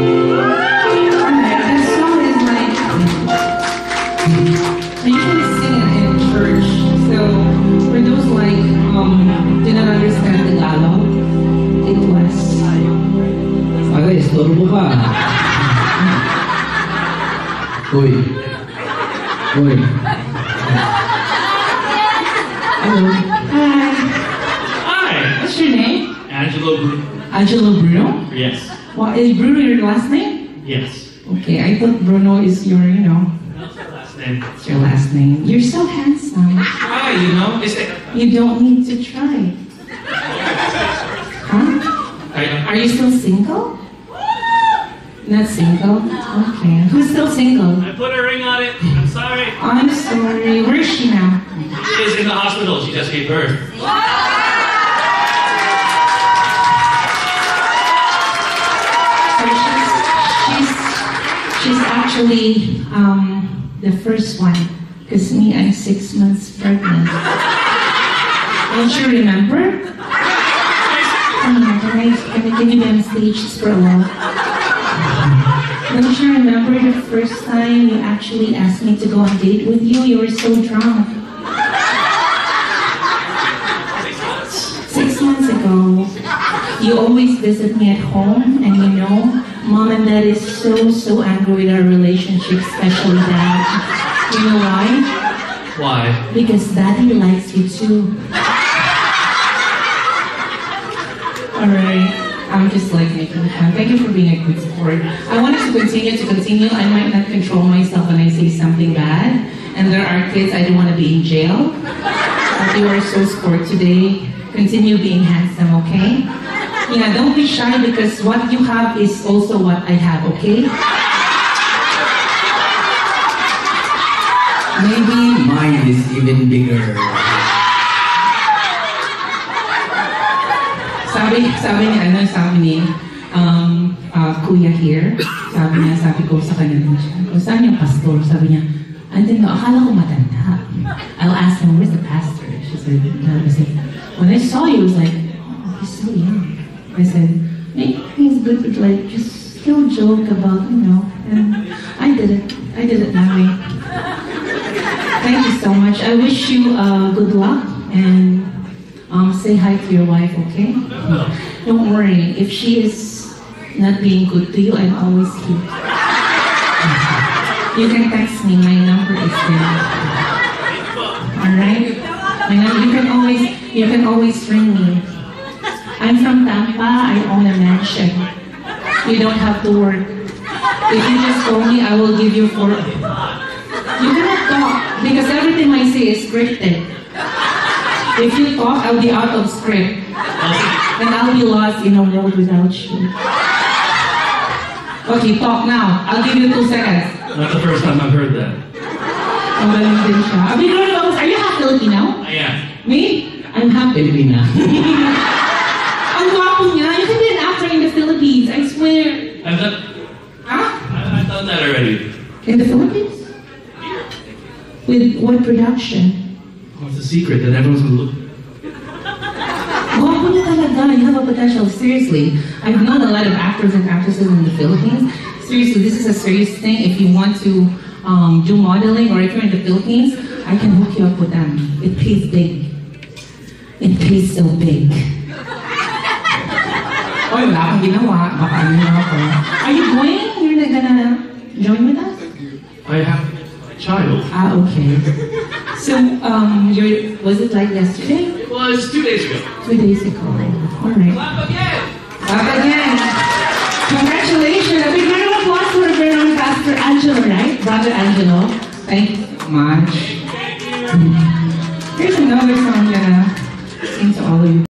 That song is like, I usually sing it in church. So for those like did not understand Tagalog, it was Ay, istorbo ka. Uy. Uy. hello. Hi. Hi, What's your name? Angelo Bruno. Angelo Bruno? Yes. Well, is Bruno your last name? Yes. Okay, I thought Bruno is your, That's my last name. it's your last name. You're so handsome. Hi, is it? You don't need to try. Huh? Are you still single? Not single? Okay. Who's still single? I put a ring on it. I'm sorry. I'm sorry. Where is she now? She is in the hospital. She just gave birth. So she's actually the first one. Because me, I'm 6 months pregnant. Don't you remember? Can you be on stage just for a while? Don't you remember the first time you actually asked me to go on a date with you? You were so drunk. 6 months ago, you always visit me at home, and Mom and Dad is so angry with our relationship, especially Dad. You know why? Why? Because Daddy likes you too. Alright, I'm just like making fun. Thank you for being a good sport. I wanted to continue. I might not control myself when I say something bad. And there are kids, I don't want to be in jail. But you are so sport today. Continue being handsome, okay? Yeah, don't be shy because what you have is also what I have, okay? Maybe mine is even bigger. Sabi ni Kuya here, sabi ko sa kanya din siya, saan yung pastor? Sabi niya, andun na, akala ko matanda. I'll ask him, where's the pastor? She said, when I saw you, I was like, oh, he's so young. I said, maybe he's good with like, just still joke about, and I did it that way. Thank you so much. I wish you good luck, and say hi to your wife, okay? Don't worry, if she is not being good to you, I'm always here. You can text me, my number is there. Alright? You can always ring me. I'm from Tampa, I own a mansion. You don't have to work. If you just call me, I will give you 4. You cannot talk, because everything I say is scripted. If you talk, I'll be out of script. And I'll be lost in a world without you. Okay, talk now. I'll give you 2 seconds. Not the first time I've heard that. Are you half Filipino? I am. Me? I'm half Filipina. Ang gwapo niya. You can be an actor in the Philippines, I swear. I've done that already. In the Philippines? With what production? What's the secret that everyone's gonna look? Gwapo niya talaga. You have a potential. Seriously. I've known a lot of actors and actresses in the Philippines. Seriously, this is a serious thing. If you want to do modeling or if you're in the Philippines, I can hook you up with them. It pays big. It pays so big. Oy, wala akong ginawa. Baka ano na ako. Are you going? You're not gonna join with us? I have a child. Okay. So, was it like yesterday? It was 2 days ago. 2 days ago. All right. Clap again! Clap again. Congratulations. A big round of applause for our very own Pastor Angelo, right? Brother Angelo. Thank you so much. Here's another song I'm gonna sing to all of you.